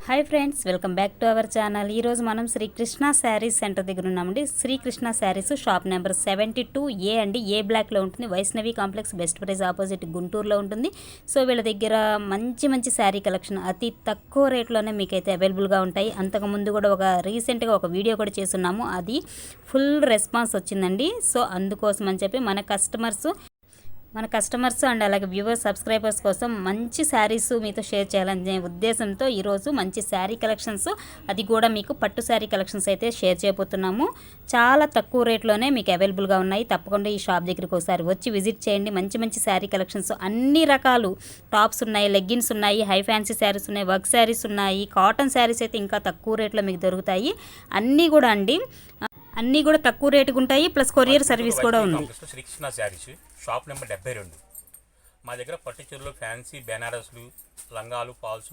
Hi friends, welcome back to our channel. ఈరోజు మనం Srikrishna saris centre దగ్గర ఉన్నామండి. Srikrishna sarees shop number 72A అండి. ఏ బ్లాక్లో ఉంటుంది. Vaishnavi complex best price opposite గుంటూరులో ఉంటుంది. సో వీళ్ళ దగ్గర మంచి మంచి శారీ కలెక్షన్ అతి తక్కువ రేట్లోనే మీకైతే అవైలబుల్గా ఉంటాయి. అంతకుముందు కూడా రీసెంట్గా ఒక వీడియో కూడా చేస్తున్నాము. అది ఫుల్ రెస్పాన్స్ వచ్చిందండి. సో అందుకోసం అని చెప్పి మన కస్టమర్స్ అండ్ అలాగే వ్యూవర్స్ సబ్స్క్రైబర్స్ కోసం మంచి శారీస్ మీతో షేర్ చేయాలనే ఉద్దేశంతో ఈరోజు మంచి శారీ కలెక్షన్స్, అది కూడా మీకు పట్టు శారీ కలెక్షన్స్ అయితే షేర్ చేయబోతున్నాము. చాలా తక్కువ రేట్లోనే మీకు అవైలబుల్గా ఉన్నాయి. తప్పకుండా ఈ షాప్ దగ్గరికి ఒకసారి వచ్చి విజిట్ చేయండి. మంచి మంచి శారీ కలెక్షన్స్ అన్ని రకాలు టాప్స్ ఉన్నాయి, లెగ్గిన్స్ ఉన్నాయి, హై ఫ్యాన్సీ శారీస్ ఉన్నాయి, వర్క్ శారీస్ ఉన్నాయి, కాటన్ శారీస్ అయితే ఇంకా తక్కువ రేట్లో మీకు దొరుకుతాయి. అన్నీ కూడా అండి, అన్నీ కూడా తక్కువ రేటుకు ఉంటాయి. ప్లస్ కొరియర్ సర్వీస్ కూడా ఉంది. Srikrishna sarees shop number 72. మా దగ్గర పట్టు చీరలు, ఫ్యాన్సీ, బెనారస్లు, లంగాలు, ఫాల్స్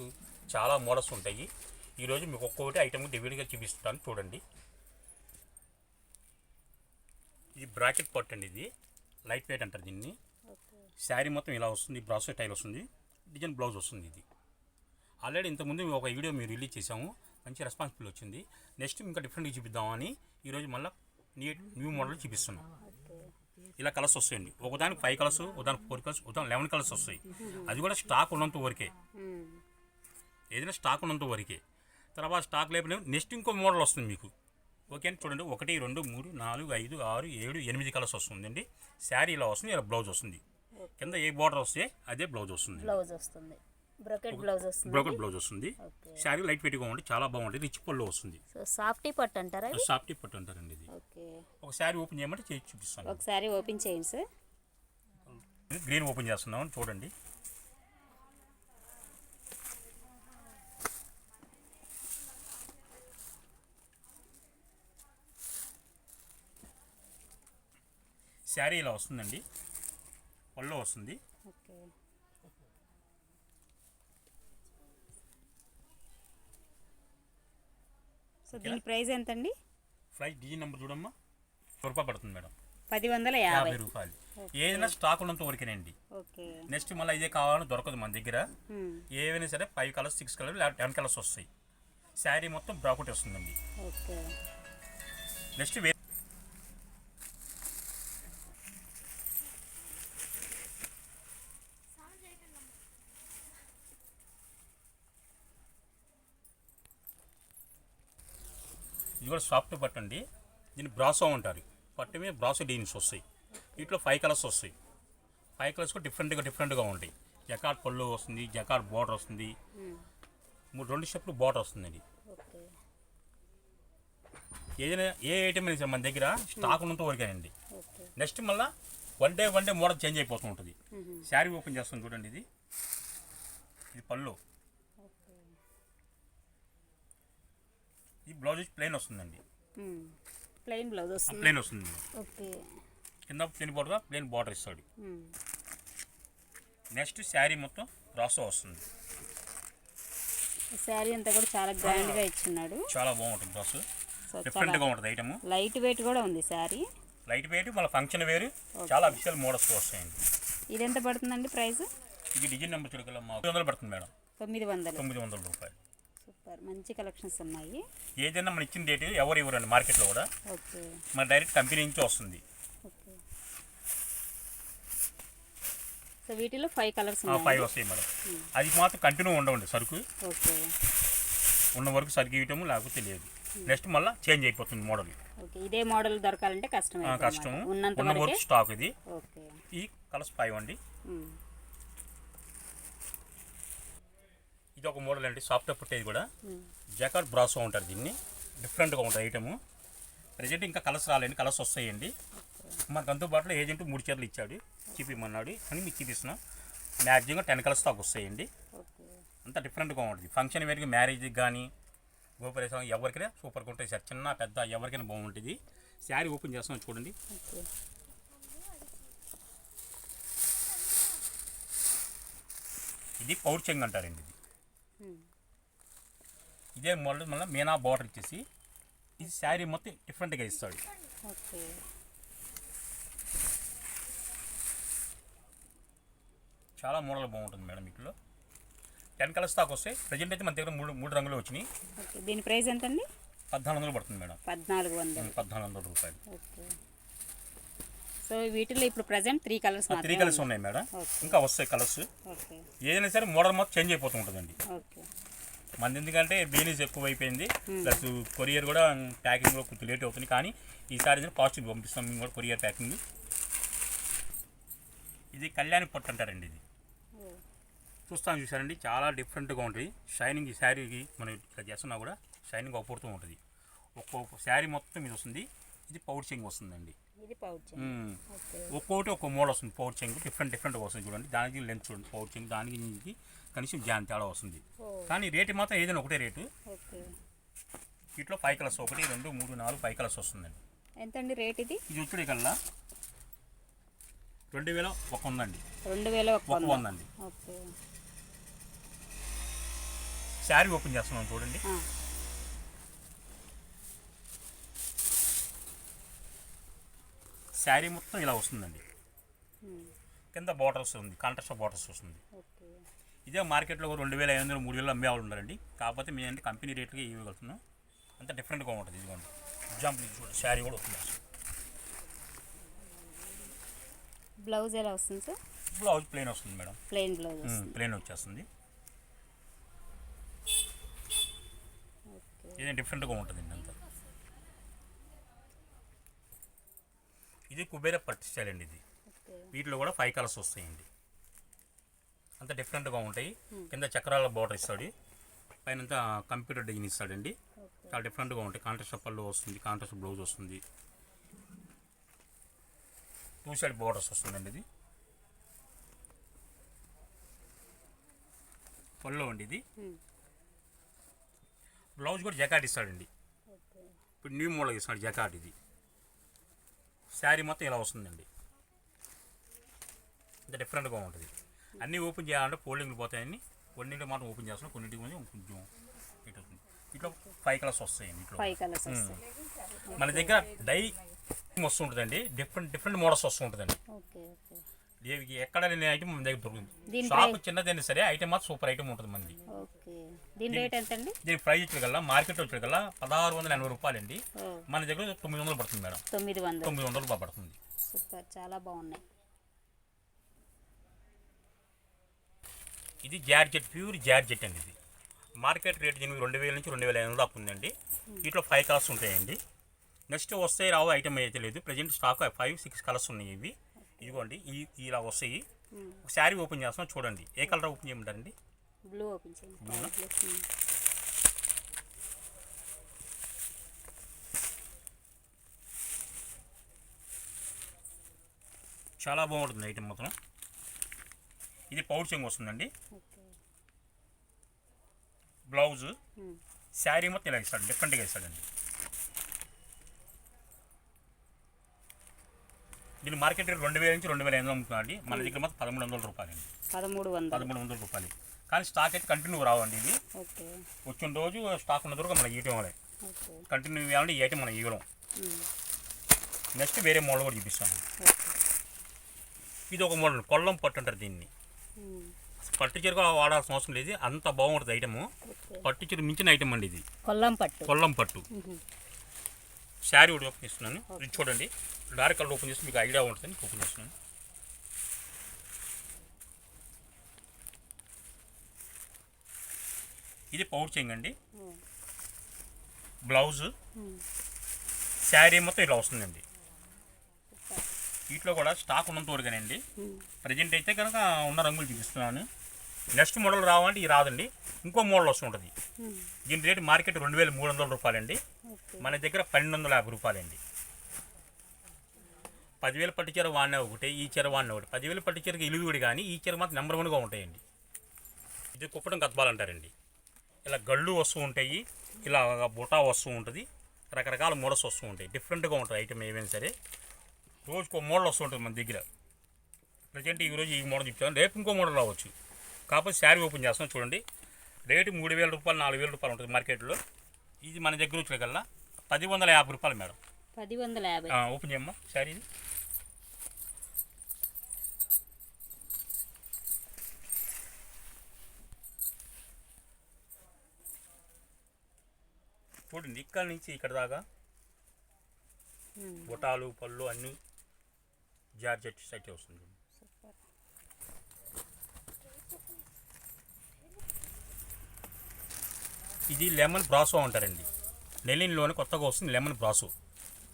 చాలా మోడల్స్ ఉంటాయి. ఈరోజు మీకు ఒక్కొక్కటి ఐటమ్ డివిడ్గా చూపిస్తాను చూడండి. ఇది బ్రాకెట్ పట్టు అండి. ఇది లైట్ వెయిట్ అంటారు దీన్ని. శారీ మొత్తం ఇలా వస్తుంది, బ్రాసో టైల్ వస్తుంది, డిజైన్ బ్లౌజ్ వస్తుంది. ఇది ఆల్రెడీ ఇంతకుముందు ఒక వీడియో మీరు రిలీజ్ చేసాము, మంచి రెస్పాన్సిబుల్ వచ్చింది. నెక్స్ట్ ఇంకా డిఫరెంట్గా చూపిద్దామని ఈరోజు మళ్ళీ న్యూ మోడల్ చూపిస్తున్నాం. ఇలా కలర్స్ వస్తాయండి. ఒకదానికి 5 కలర్స్, ఒకదానికి 4 కలర్స్, ఒకదానికి 11 కలర్స్ వస్తాయి. అది కూడా స్టాక్ ఉన్నంత వరకే, ఏదైనా స్టాక్ ఉన్నంత వరకే. తర్వాత స్టాక్ లేకపోతే నెక్స్ట్ ఇంకో మోడల్ వస్తుంది మీకు. ఓకే అండి, చూడండి 1, 2, 3, 4, 5, 6, 7, 8 కలర్స్ వస్తుందండి. శారీ ఇలా వస్తుంది, ఇలా బ్లౌజ్ వస్తుంది. కింద ఏ బార్డర్ వస్తే అదే బ్లౌజ్ వస్తుంది. బ్రోకెట్ బ్లౌజ్ వస్తుంది. శారీ లైట్ వెయిట్గా ఉంటుంది, చాలా బాగుంటుంది. రిచ్ పళ్ళు వస్తుంది. సాఫ్టీ పట్టు అంటారా? సాఫ్టీ పట్టు అంటారండి ఇది. ఒక శారీ ఓపెన్ చేయమంటే చేసి చూపిస్తాను. ఒకసారి ఓపెన్ చేయండి సార్. గ్రీన్ ఓపెన్ చేస్తున్నాం చూడండి. శారీ ఇలా వస్తుందండి, పళ్ళు వస్తుంది. సో దీని ప్రైస్ ఎంత అండి? ప్రైస్ డిజైన్ నెంబర్ చూడమ్మా, రూపాయలు పడుతుంది మేడం. 1050 రూపాయలు. ఏదైనా స్టాక్ ఉన్నంత వరకేనండి. నెక్స్ట్ మళ్ళీ ఇదే కావాలని దొరకదు మన దగ్గర. ఏవైనా సరే 5 కలర్స్, 6 కలర్స్, 10 కలర్స్ వస్తాయి. శారీ మొత్తం బ్రాకెట్ వస్తుందండి. నెక్స్ట్ ఇది కూడా సాఫ్ట్ పట్టు అండి. దీన్ని బ్రాసో ఉంటారు. పట్టు మీద బ్రాసో డిజైన్స్ వస్తాయి. వీటిలో 5 కలర్స్ వస్తాయి. 5 కలర్స్ కూడా డిఫరెంట్గా ఉంటాయి. జకార్డ్ పళ్ళు వస్తుంది, జకార్డ్ బార్డర్ వస్తుంది, 2 స్టెప్లు బార్డర్ వస్తుందండి. ఏదైనా ఏ ఐటమ్ అయినా మన దగ్గర స్టాక్ ఉన్నంత వరకేనండి. నెక్స్ట్ మళ్ళీ వన్ డే మోడల్ చేంజ్ అయిపోతూ ఉంటుంది. శారీ ఓపెన్ చేస్తాం చూడండి. ఇది పళ్ళు. ఈ బ్లౌజ్ ప్లెయిన్ వస్తుందండి. ప్లెయిన్ బ్లౌజ్ వస్తుంది. ప్లెయిన్ వస్తుంది. కింద ప్లెయిన్ బార్డర్, ప్లెయిన్ బార్డర్ ఇస్తాడు. నెక్స్ట్ శారీ మొత్తం రాసో వస్తుంది. శారీ అంతా కూడా చాలా గ్రాండ్గా ఇచ్చున్నాడు. చాలా బాగుంటుంది. డ్రెస్ డిఫరెంట్గా ఉంటుంది. ఐటమ్ లైట్ వెయిట్ కూడా ఉంది. శారీ లైట్ వెయిట్, మళ్ళీ ఫంక్షన్ వేరు, చాలా అఫీషియల్ మోడల్స్ వస్తాయండి. ఇది ఎంత పడుతుందండి ప్రైస్? ఇది డిజైన్ నెంబర్ చూడగలమ్మా, 900 పడుతుంది మేడం. 900 రూపాయలు. సూపర్, మంచి కలెక్షన్స్ ఉన్నాయి. ఏదైనా మన ఇచ్చిన డేట్ ఎవరు ఇవ్వరండి మార్కెట్లో కూడా. మన డైరెక్ట్ కంపెనీ నుంచి వస్తుంది. సో వీటిలో 5 కలర్స్ 5 వస్తాయి మేడం. అది మాత్రం కంటిన్యూ ఉండవండి సరుకు. ఉన్న వరకు సరుకు ఇవ్వటము, లేకపోతే లేదు. నెక్స్ట్ మళ్ళీ చేంజ్ అయిపోతుంది మోడల్. ఇదే మోడల్ దొరకాలంటే కష్టం. ఉన్న వరకు స్టాక్. ఇది ఈ కలర్స్ 5 అండి. ఇది ఒక మోడల్ అండి, సాఫ్ట్ పుట్టేది కూడా. జాకార్డ్ బ్రాసో ఉంటుంది. దీన్ని డిఫరెంట్గా ఉంటుంది ఐటము. ప్రజెంట్ ఇంకా కలర్స్ రాలేండి, కలర్స్ వస్తాయండి. మనకు అందుబాటులో ఏజెంట్ 3 చీరలు ఇచ్చాడు, చూపిమన్నాడు అని మీకు చూపిస్తున్నాం. మ్యాక్సిమంగా 10 కలర్స్ దాకా వస్తాయండి. అంతా డిఫరెంట్గా ఉంటుంది. ఫంక్షన్ వేరుగా, మ్యారేజ్కి కానీ, గోపరేసం ఎవరికైనా సూపర్గా ఉంటుంది సార్. చిన్న పెద్ద ఎవరికైనా బాగుంటుంది. శారీ ఓపెన్ చేస్తున్నాం చూడండి. ఇది పౌర్ చెంగ్ అంటారండి. ఇదే మోడల్ మళ్ళీ మీనా బార్డర్ ఇచ్చేసి ఇది శారీ మొత్తం డిఫరెంట్గా ఇస్తాడు. చాలా మోడల్ బాగుంటుంది మేడం. వీటిలో 10 కలర్ స్టాక్ వస్తాయి. ప్రజెంట్ అయితే మన దగ్గర మూడు రంగులు వచ్చినాయి. ఓకే, దీని ప్రైస్ ఎంతండి? 1400 పడుతుంది మేడం. 1400. 1400 రూపాయలు. ఓకే, సో వీటిలో ఇప్పుడు ప్రజెంట్ 3 కలర్స్ 3 కలర్స్ ఉన్నాయి మేడం. ఇంకా వస్తాయి కలర్స్. ఓకే, ఏదైనా సరే మోడల్ మొత్తం చేంజ్ అయిపోతూ ఉంటుందండి. ఓకే. మనది ఎందుకంటే బిజినెస్ ఎక్కువ అయిపోయింది, ప్లస్ కొరియర్ కూడా ప్యాకింగ్లో కొంచెం లేట్ అవుతుంది. కానీ ఈసారి పాజిటివ్ పంపిస్తాం మేము కూడా కొరియర్ ప్యాకింగ్. ఇది కళ్యాణి పట్టు అంటారండి. ఇది చూస్తాను చూసారండి, చాలా డిఫరెంట్గా ఉంటుంది. షైనింగ్ ఈ శారీకి మనం ఇట్లా చేస్తున్నా కూడా షైనింగ్ అవుపడుతూ ఉంటుంది. ఒక్కొక్క శారీ మొత్తం ఇది వస్తుంది. ఇది పౌచింగ్ వస్తుందండి. ఒక్కొక్కటి ఒక్కో మోడల్ వస్తుంది. పౌచింగ్ డిఫరెంట్గా వస్తుంది చూడండి. దానికి లెంత్ చూడండి, పౌచింగ్ దానికి దీనికి కనీసం జాన్ తేడా వస్తుంది. కానీ రేటు మాత్రం ఏదైనా ఒకటే రేటు. వీటిలో 5 కలర్స్ 1 2 3 4 5 కలర్స్ వస్తుందండి. ఎంతండి రేట్ ఇది? ఇది వచ్చే కల్లా 2001 ఉందండి. 2001 ఉందండి. శారీ ఓపెన్ చేస్తున్నాం చూడండి. శారీ మొత్తం ఇలా వస్తుందండి. కింద బార్డర్స్ ఉంది, కాంట్రాస్ట్ బార్డర్స్ వస్తుంది. ఇదే మార్కెట్లో 2500 3000 అమ్మే వాళ్ళు ఉన్నారండి. కాకపోతే మేము కంపెనీ రేట్గా ఇవ్వగలుగుతున్నాం. అంత డిఫరెంట్గా ఉంటుంది. ఇదిగోండి ఎగ్జాంపుల్ ఇది చూడండి, శారీ కూడా వస్తుంది. బ్లౌజ్ ఎలా వస్తుంది సార్? బ్లౌజ్ ప్లెయిన్ వస్తుంది మేడం. ప్లెయిన్ బ్లౌజ్, ప్లెయిన్ వచ్చేస్తుంది. ఇది డిఫరెంట్గా ఉంటుందండి అంతా. ఇది కుబేర పట్టు స్టైల్ అండి. ఇది వీటిలో కూడా 5 కలర్స్ వస్తాయండి. అంత డిఫరెంట్గా ఉంటాయి. కింద చక్రాల బార్డర్ ఇస్తాడు, పైన అంతా కంప్యూటర్ డిజైన్ ఇస్తాడండి. చాలా డిఫరెంట్గా ఉంటాయి. కాంట్రాస్ట్ పళ్ళు వస్తుంది, కాంట్రాస్ట్ బ్లౌజ్ వస్తుంది, 2 సైడ్ బార్డర్స్ వస్తుందండి. ఇది పళ్ళు అండి. ఇది బ్లౌజ్ కూడా జకాట్ ఇస్తాడండి. ఇప్పుడు న్యూ మోడల్ ఇస్తాడు జకాట్. ఇది శారీ మొత్తం ఇలా వస్తుందండి. ఇంత డిఫరెంట్గా ఉంటుంది. అన్నీ ఓపెన్ చేయాలంటే ఫోల్డింగ్లు పోతాయని కొన్నింటి మాత్రం ఓపెన్ చేస్తున్నాం, కొన్నింటికి కొంచెం ఇటు అవుతుంది. ఇట్లా 5 కలర్స్ వస్తాయండి. ఇట్లా 5 కలర్స్ మన దగ్గర డై వస్తుంటుందండి. డిఫరెంట్ మోడల్స్ వస్తుంటుందండి. ఎక్కడ లేని ఐటమ్ మన దగ్గర దొరుకుతుంది. షాప్ చిన్నదైనా సరే ఐటమ్ మాత్రం సూపర్ ఐటమ్ ఉంటుంది మనది. దీని రేట్ ఎంతండి? దీని ప్రైస్ వచ్చేకల్లా మార్కెట్ వచ్చేకల్లా 1680 రూపాయలండి. మన దగ్గర 900 పడుతుంది మేడం. 900 రూపాయలు పడుతుంది. సూపర్, చాలా బాగున్నాయి. ఇది జార్జెట్, ప్యూర్ జార్జెట్ అండి. ఇది మార్కెట్ రేట్ దీనికి 2000 నుంచి 2500 దాకా ఉందండి. వీటిలో 5 కలర్స్ ఉంటాయండి. నెక్స్ట్ వస్తాయి రావు ఐటమ్ అయితే లేదు. ప్రజెంట్ స్టాక్ 5-6 కలర్స్ ఉన్నాయి. ఇవి ఇదిగోండి ఇలా వస్తాయి. శారీ ఓపెన్ చేస్తున్నాం చూడండి. ఏ కలర్ ఓపెన్ చేయమంటారండి? బ్లూ ఓపెన్ చేయండి. బ్లూనా? చాలా బాగుంటుంది ఐటమ్ మొత్తం. ఇది పౌచింగ్ వస్తుందండి. బ్లౌజ్ శారీ మొత్తం ఇలా ఇస్తాడు, డిఫరెంట్గా ఇస్తాడండి. దీని మార్కెట్ రేట్ 2000 నుంచి 2500 అమ్ముతున్నాండి. మన దగ్గర మాత్రం 1300 రూపాయలండి. 1300 రూపాయలు. కానీ స్టాక్ అయితే కంటిన్యూ రావండి. ఇది వచ్చిన రోజు స్టాక్ ఉన్న దూరం మనం ఇవ్వటం వల్ల కంటిన్యూ ఇవ్వాలంటే ఈ ఐటమ్ మనం ఇవ్వడం. నెక్స్ట్ వేరే మోడల్ కూడా చూపిస్తాను. ఇది ఒక మోడల్ కొల్లం పట్టు అంటారు దీన్ని. పట్టు చీర వాడాల్సిన అవసరం లేదు, అంత బాగుంటుంది ఐటమ్. పట్టు చీర మించిన ఐటమ్ అండి ఇది. కొల్లం పట్టు శారీ కూడా ఓపెన్ చేస్తున్నాను. ఇది చూడండి, డార్క్ కలర్ ఓపెన్ చేస్తే మీకు ఐడియా ఉంటుందని ఓపెన్ చేస్తున్నాను. ఇది పౌచింగ్ అండి. బ్లౌజ్ శారీ మొత్తం ఇలా వస్తుందండి. వీటిలో కూడా స్టాక్ ఉన్నంత వరకునండి. ప్రజెంట్ అయితే కనుక ఉన్న రంగులు చూపిస్తున్నాను. నెక్స్ట్ మోడల్ రావాలంటే ఇది రాదండి, ఇంకో మోడల్ వస్తుంటుంది. దీని రేటు మార్కెట్ 2300 రూపాయలండి. మన దగ్గర 1250 రూపాయలండి. 10,000 పట్టు చీర వాడిన ఒకటి, ఈ చీర వాడిన ఒకటి. 10,000 పట్టు చీరకి ఇలుగుడి, కానీ ఈ చీర మాత్రం నెంబర్ 1గా ఉంటాయండి. ఇది కుప్పడం గద్బాలు అంటారండి. ఇలా గళ్ళు వస్తూ ఉంటాయి, ఇలా బుటా వస్తూ ఉంటుంది, రకరకాల మోడల్స్ వస్తూ ఉంటాయి. డిఫరెంట్గా ఉంటుంది ఐటమ్ ఏమైనా సరే. రోజుకో మోడల్ వస్తూ ఉంటుంది మన దగ్గర. ప్రజెంట్ ఈరోజు ఈ మోడల్ చెప్తాను, రేపు ఇంకో మోడల్ రావచ్చు. కాకపోతే శారీ ఓపెన్ చేస్తాం చూడండి. రేటు 3000 రూపాయలు 4000 రూపాయలు ఉంటుంది మార్కెట్లో. ఇది మన దగ్గర వచ్చేకల్లా 1050 రూపాయలు మేడం. 1050 ఓపెన్ చేయమ్మా శారీ. చూడండి ఇక్కడ నుంచి ఇక్కడ దాకా బుటాలు పళ్ళు అన్నీ జార్జెట్ సెట్ వస్తుంది. ఇది లెమన్ బ్రాసో అంటారండి. నెలిన్లోనే కొత్తగా వస్తుంది లెమన్ బ్రాసో.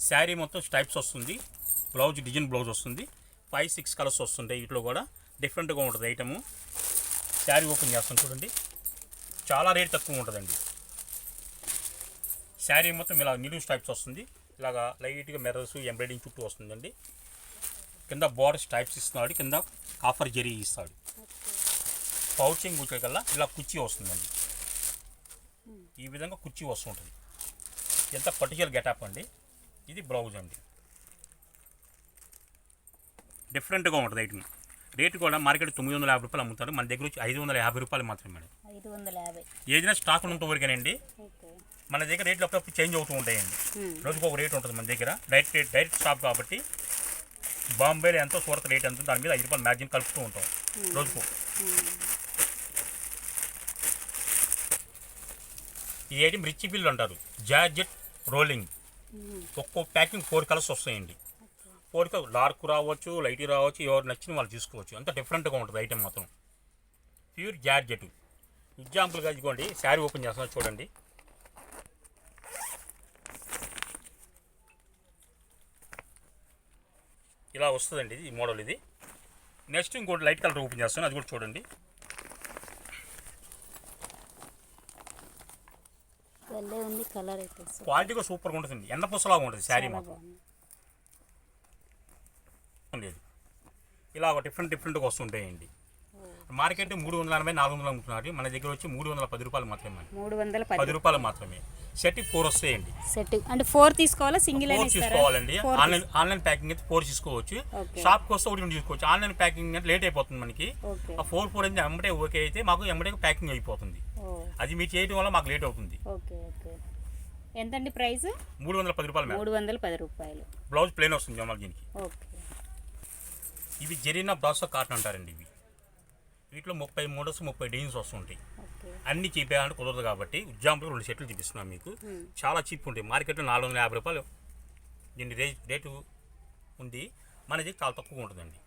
శారీ మొత్తం స్టైప్స్ వస్తుంది. బ్లౌజ్ డిజైన్ బ్లౌజ్ వస్తుంది. 5-6 కలర్స్ వస్తుంటాయి. వీటిలో కూడా డిఫరెంట్గా ఉంటుంది ఐటము. శారీ ఓపెన్ చేస్తాం చూడండి. చాలా రేట్ తక్కువ ఉంటుందండి. శారీ మొత్తం ఇలా నిలువు స్టైప్స్ వస్తుంది. ఇలాగా లైట్గా మిర్రర్స్ ఎంబ్రాయిడింగ్ చుట్టూ వస్తుందండి. కింద బోర్డర్ స్టైప్స్ ఇస్తున్నాడు. కింద కాఫర్ జరీ ఇస్తాడు. పౌచింగ్ కూర్చోకల్లా ఇలా కుర్చీ వస్తుందండి. ఈ విధంగా కుర్చీ వస్తుంటుంది. ఎంత పర్టికులర్ గెటప్ అండి. ఇది బ్లౌజ్ అండి. డిఫరెంట్గా ఉంటుంది ఐటమ్. రేటు కూడా మార్కెట్ 950 రూపాయలు అమ్ముతారు. మన దగ్గర వచ్చి 550 రూపాయలు మాత్రమే మేడం. 550. ఏదైనా స్టాక్ ఉన్నంత వరకేనండి. మన దగ్గర రేట్లు అప్పుడప్పుడు చేంజ్ అవుతూ ఉంటాయండి. రోజుకు ఒక రేట్ ఉంటుంది మన దగ్గర. డైరెక్ట్ షాప్ కాబట్టి బాంబేలో ఎంతో సూరత్ రేట్ ఎంత దాని మీద 5 రూపాయలు మ్యాగ్జిన్ కలుపుతూ ఉంటాం రోజుకు. ఈ ఐటమ్ రిచ్ బిల్ అంటారు. Georgette rolling. ఒక్కో ప్యాకింగ్ 4 కలర్స్ వస్తాయండి. 4 కలర్ డార్క్ రావచ్చు, లైట్ రావచ్చు, ఎవరు నచ్చిన వాళ్ళు తీసుకోవచ్చు. అంత డిఫరెంట్గా ఉంటుంది ఐటమ్ మాత్రం. Pure georgette. ఎగ్జాంపుల్గా ఇదిగోండి శారీ ఓపెన్ చేస్తున్నా చూడండి. ఇలా వస్తుందండి ఈ మోడల్. ఇది నెక్స్ట్ ఇంకోటి లైట్ కలర్ ఓపెన్ చేస్తాను, అది కూడా చూడండి. ఉంది కలర్ అయితే క్వాలిటీ కూడా సూపర్గా ఉంటుంది. ఎండ పూసలాగా ఉంటుంది శారీ మాత్రం. లేదు ఇలా డిఫరెంట్గా వస్తుంటాయండి. మార్కెట్ 380-400 అమ్ముతున్నారు. మన దగ్గర వచ్చి 310 రూపాయలు మాత్రమే. 310 రూపాయలు మాత్రమే. సెట్ 4 వస్తాయండి. సెట్ అంటే 4 తీసుకోవాలా? సింగిల్ 4 తీసుకోవాలండి. ఆన్లైన్ ప్యాకింగ్ అయితే 4 తీసుకోవచ్చు. షాప్కి వస్తే 1 తీసుకోవచ్చు. ఆన్లైన్ ప్యాకింగ్ అంటే లేట్ అయిపోతుంది మనకి. ఆ 4 అంటే ఎమ్మటే ఓకే అయితే మాకు ఎమ్మటే ప్యాకింగ్ అయిపోతుంది. అది మీరు చేయడం వల్ల మాకు లేట్ అవుతుంది. ఎంతండి ప్రైస్? 310 రూపాయలు మేడం. 310 రూపాయలు. బ్లౌజ్ ప్లెయిన్ వస్తుంది జమల్ దీనికి. ఇవి జెరీనా బ్రాసో కాటన్ అంటారండి. ఇవి వీటిలో 30 మోడల్స్ 30 డిజైన్స్ వస్తుంటాయి. అన్ని చూపించాలంటే కుదరదు కాబట్టి ఎగ్జాంపుల్ 2 సెట్లు చూపిస్తున్నాను మీకు. చాలా చీప్ ఉంటాయి. మార్కెట్లో 450 రూపాయలు దీని రేటు ఉంది. మన దగ్గర చాలా తక్కువ ఉంటుందండి.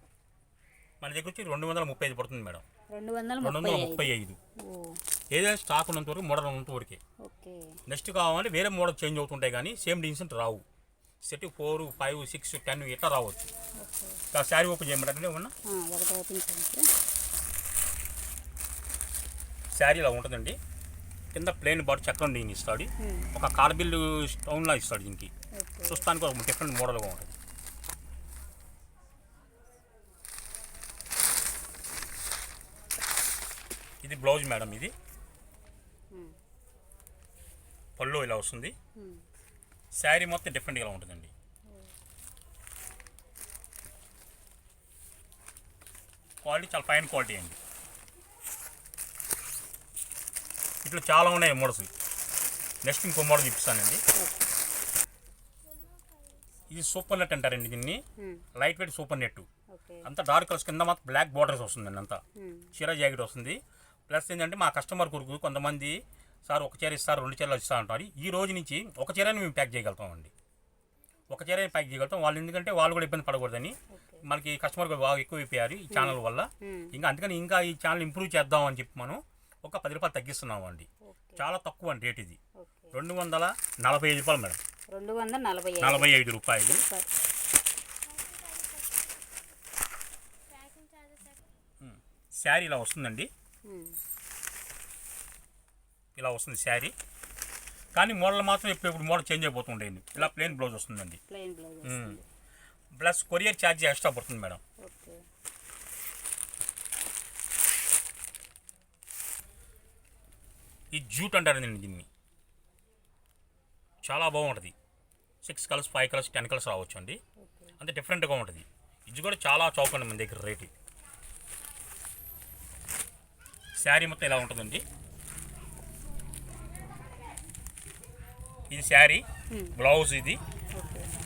మన దగ్గర వచ్చి 235 పడుతుంది మేడం. 235. ఏదైనా స్టాక్ ఉన్నంత వరకు మోడల్ ఉన్నంత వరకే. నెక్స్ట్ కావాలంటే వేరే మోడల్ చేంజ్ అవుతుంటాయి కానీ సేమ్ డిజైన్స్ రావు. సెట్ 4, 5, 6, 10 ఇట్లా రావచ్చు. శారీ ఓపెన్ చేయమంటే ఉన్నా శారీ ఇలా ఉంటుందండి. కింద ప్లెయిన్ బాడీ చక్రం దీన్ని ఇస్తాడు. ఒక కార్బిల్ స్టోన్లా ఇస్తాడు దీనికి. చూస్తానికి ఒక డిఫరెంట్ మోడల్గా ఉంటుంది. ఇది బ్లౌజ్ మేడం. ఇది పళ్ళు ఇలా వస్తుంది. శారీ మొత్తం డిఫరెంట్గా ఉంటుందండి. క్వాలిటీ చాలా ఫైన్ క్వాలిటీ అండి. ఇట్లా చాలా ఉన్నాయి మోడల్స్. నెక్స్ట్ ఇంకో మోడల్ చూపిస్తానండి. ఇది సూపర్ నెట్ అంటారండి దీన్ని. Light weight super net. అంతా డార్క్ కలర్స్ కింద మాత్రం బ్లాక్ బార్డర్స్ వస్తుందండి. అంతా చీర జాకెట్ వస్తుంది. ప్లస్ ఏంటంటే మా కస్టమర్ కొరకు కొంతమంది సార్ ఒక చీర ఇస్తారు, 2 చీరలు ఇస్తారు అంటారు. ఈ రోజు నుంచి ఒక చీరని మేము ప్యాక్ చేయగలుగుతామండి. ఒక చీరని ప్యాక్ చేయగలుగుతాం. వాళ్ళు ఎందుకంటే వాళ్ళు కూడా ఇబ్బంది పడకూడదని మనకి కస్టమర్ బాగా ఎక్కువ అయిపోయారు ఈ ఛానల్ వల్ల. ఇంకా అందుకని ఇంకా ఈ ఛానల్ ఇంప్రూవ్ చేద్దాం అని చెప్పి మనం ఒక 10 రూపాయలు తగ్గిస్తున్నాము అండి. చాలా తక్కువ అండి రేట్. ఇది 245 రూపాయలు మేడం. 245 రూపాయలు. శారీ ఇలా వస్తుందండి. ఇలా వస్తుంది శారీ. కానీ మోడల్ మాత్రం ఇప్పుడు మోడల్ చేంజ్ అయిపోతుండేది. ఇలా ప్లెయిన్ బ్లౌజ్ వస్తుందండి. ప్లస్ కొరియర్ ఛార్జ్ ఎక్స్ట్రా పడుతుంది మేడం. ఈ జూట్ అంటారండి దీన్ని. చాలా బాగుంటుంది. 6 కలర్స్ 5 కలర్స్ 10 కలర్స్ రావచ్చు అండి. అంతే డిఫరెంట్గా ఉంటుంది. ఇది కూడా చాలా చౌక అండి మన దగ్గర రేటు. శారీ మొత్తం ఇలా ఉంటుందండి. ఇది శారీ, బ్లౌజ్ ఇది,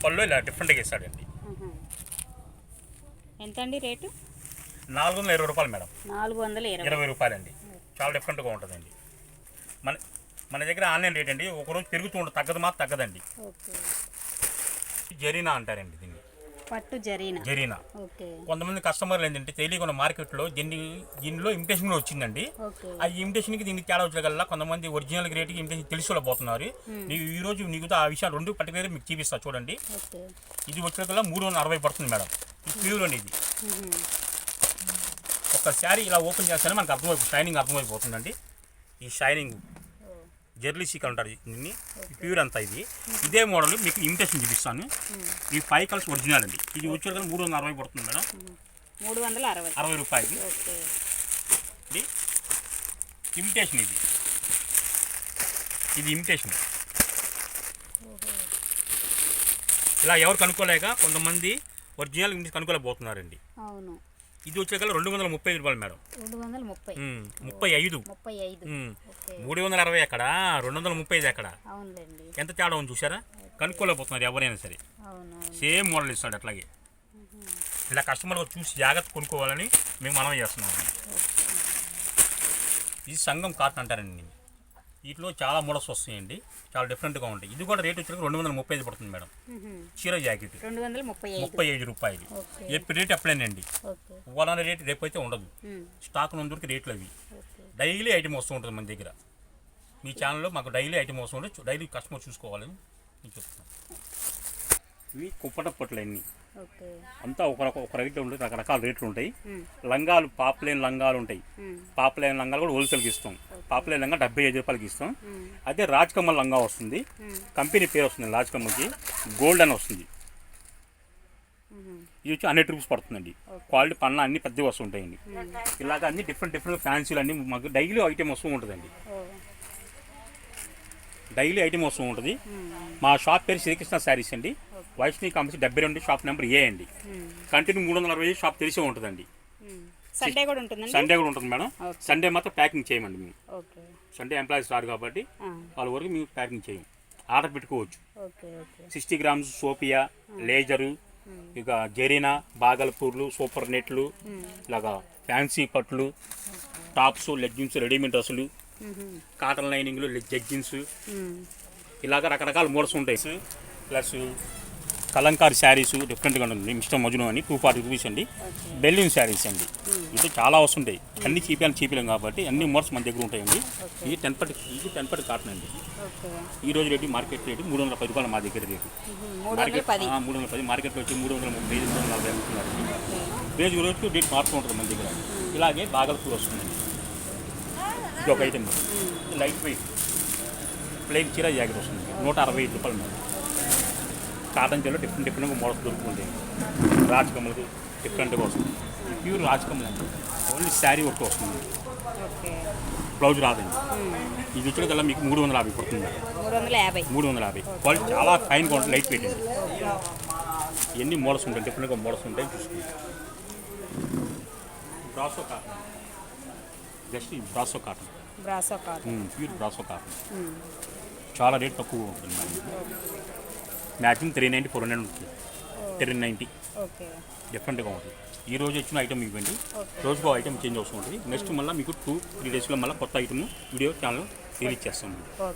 పళ్ళు ఇలా డిఫరెంట్గా ఇస్తాడండి. ఎంత అండి రేటు? 420 రూపాయలు మేడం. 420 రూపాయలు అండి. చాలా డిఫరెంట్గా ఉంటుందండి. మన దగ్గర ఆన్లైన్ రేట్ అండి, ఒకరోజు పెరుగుతూ ఉంటుంది, తగ్గదు మాత్రం తగ్గదండి. ఓకే. జరీనా అంటారండి దీన్ని, పట్టు జరీనా. జరీనా. ఓకే. కొంతమంది కస్టమర్లు ఏంటంటే తెలియకుండా మార్కెట్లో దీనిలో ఇమిటేషన్ వచ్చిందండి. ఓకే. ఆ ఇమిటేషన్కి దీనికి తేడా వచ్చేగల్లా కొంతమంది ఒరిజినల్ రేట్కి ఇమిటేషన్ తెలిసిపోతున్నారు. నీకు ఈ రోజు నీకు ఆ విషయాలు రెండు పర్టికులర్ మీకు చూపిస్తా చూడండి. ఓకే. ఇది వచ్చేకల్లా 360 పడుతుంది మేడం. ఇది ప్యూర్ అండి. ఇది ఒక శారీ ఇలా ఓపెన్ చేస్తేనే మనకు అర్థమైపోతుంది, షైనింగ్ అర్థమైపోతుందండి. ఈ షైనింగ్ జెర్లీ సీకల్ ఉంటారు దీన్ని, ప్యూర్ అంతా. ఇది ఇదే మోడల్ మీకు ఇమిటేషన్ చూపిస్తాను. ఈ 5 కలర్స్ ఒరిజినల్ అండి. ఇది వచ్చేకల్లా 360 పడుతుంది మేడం. 360 రూపాయలు. ఓకే. ఇది ఇమిటేషన్. ఇది ఇమిటేషన్. ఇలా ఎవరు కనుక్కోలేక కొంతమంది ఒరిజినల్ ఇంగ్లీష్ కనుక్కోలేకపోతున్నారండి. అవును. ఇది వచ్చేకల్లా 235 రూపాయలు మేడం. 230. 35. 360 ఎక్కడ, 235 ఎక్కడ, అవునులేండి. ఎంత తేడా ఉంది చూసారా? కనుక్కోలేకపోతున్నారు ఎవరైనా సరే. సేమ్ మోడల్ ఇస్తాడు అట్లాగే. ఇలా కస్టమర్ చూసి జాగ్రత్త కొనుక్కోవాలని మేము మనం చేస్తున్నాం. ఇది సంగం కాటన్ అంటారండి. వీటిలో చాలా మోడల్స్ వస్తాయండి, చాలా డిఫరెంట్గా ఉంటాయి. ఇది కూడా రేట్ వచ్చి 235 పడుతుంది మేడం. చీర జాకెట్ 35 రూపాయలు. ఎప్పుడు రేట్ ఎప్పుడైనండి, వాళ్ళ రేట్ రేపు అయితే ఉండదు. స్టాక్ నందుకు రేట్లు అవి. డైలీ ఐటమ్ వస్తూ ఉంటుంది మన దగ్గర. మీ ఛానల్లో మాకు డైలీ ఐటమ్ వస్తూ ఉంటుంది, డైలీ కస్టమర్ చూసుకోవాలని నేను చెప్తున్నాను. ఇవి కుప్పట పొట్లు అన్నీ అంతా ఒక రేట్ ఉంటుంది, రకరకాల రేట్లు ఉంటాయి. లంగాలు పాపులైన లంగాలు ఉంటాయి. పాపులైన లంగాలు కూడా హోల్సేల్కి ఇస్తాం. పాపులైన లంగా 75 రూపాయలకి ఇస్తాం. అదే రాజ్కమల్ లంగా వస్తుంది, కంపెనీ పేరు వస్తుంది రాజ్కమల్కి, గోల్డ్ అని వస్తుంది. ఇది వచ్చి 100 రూపీస్ పడుతుందండి. క్వాలిటీ పన్న అన్ని పెద్దవి వస్తుంటాయండి. ఇలాగ అన్ని డిఫరెంట్ ఫ్యాన్సీలు అన్నీ మాకు డైలీ ఐటమ్ వస్తూ ఉంటుందండి. డైలీ ఐటమ్ వస్తూ ఉంటుంది. మా షాప్ పేరు శ్రీకృష్ణ శారీస్ అండి. వైష్ణవి కాంప్లెక్స్ 72, షాప్ నెంబర్ ఏ అండి. కంటిన్యూ 360 షాప్ తెలిసే ఉంటుందండి. సండే కూడా ఉంటుంది మేడం. సండే మాత్రం ప్యాకింగ్ చేయమండి మేము. సండే ఎంప్లాయీస్ రాదు కాబట్టి వాళ్ళ వరకు మేము ప్యాకింగ్ చేయం, ఆర్డర్ పెట్టుకోవచ్చు. 60 గ్రామ్స్ సోపియా, లేజరు, ఇక జెరీనా, బాగల్పూర్లు, సూపర్ నెట్లు, ఇలాగా ఫ్యాన్సీ పట్లు, టాప్స్, లెగ్గిన్స్, రెడీమేడ్ డ్రెస్సులు, కాటన్ లైనింగ్లు, జెగ్గిన్స్, ఇలాగ రకరకాల మోడల్స్ ఉంటాయి. ప్లస్ కలంకారీ శారీస్ డిఫరెంట్గా ఉంటుంది. మిస్టర్ మజ్ను అని 240 రూపీస్ అండి. బెల్లిన్ శారీస్ అండి. ఇది చాలా వస్తుంటాయి. అన్ని చీపిలం కాబట్టి అన్ని మోడల్స్ మన దగ్గర ఉంటాయండి. ఇది 10% కాటన్ అండి. ఈ రోజు రేటు మార్కెట్ రేటు 310 రూపాయలు మా దగ్గర రేటు. 310 మార్కెట్లో వచ్చి 330, 340 అమ్ముతున్నారు. రోజు రోజుకు రేట్ మారుతూ ఉంటుంది మన దగ్గర. ఇలాగే బాగల్పూర్ వస్తుందండి. ఇది ఒక ఐటమ్. లైట్ వెయిట్ ప్లెయిన్ చీర జాకెట్ వస్తుంది, 165 రూపాయలు మేడం. కాటన్ చీరలో డిఫరెంట్గా మోడల్స్ దొరుకుతుంటాయి. రాజ్కమల్కి డిఫరెంట్గా వస్తుంది. ప్యూర్ రాజ్కమల్ అండి. ఓన్లీ శారీ వర్క్ వస్తుంది, బ్లౌజ్ రాదండి. ఇది వచ్చేకల్లా మీకు 350 పడుతుంది. 350. క్వాలిటీ చాలా ఫైన్గా ఉంటుంది, లైట్ వెయిట్ అండి. ఎన్ని మోడల్స్ ఉంటాయి, డిఫరెంట్గా మోడల్స్ ఉంటాయి చూసుకుంటాం. Brasso cotton, just brasso cotton, pure brasso cotton. చాలా రేట్ తక్కువ ఉంటుంది. మ్యాక్సిమం 390, 400 ఉంటుంది. 390 డిఫరెంట్గా ఉంటుంది. ఈ రోజు వచ్చిన ఐటమ్ ఇవ్వండి, రోజుకో ఐటమ్ చేంజ్ అవుతూ ఉంటుంది. నెక్స్ట్ మళ్ళీ మీకు 2-3 డేస్లో మళ్ళీ కొత్త ఐటమ్ వీడియో ఛానల్ రిలీజ్ చేస్తాం.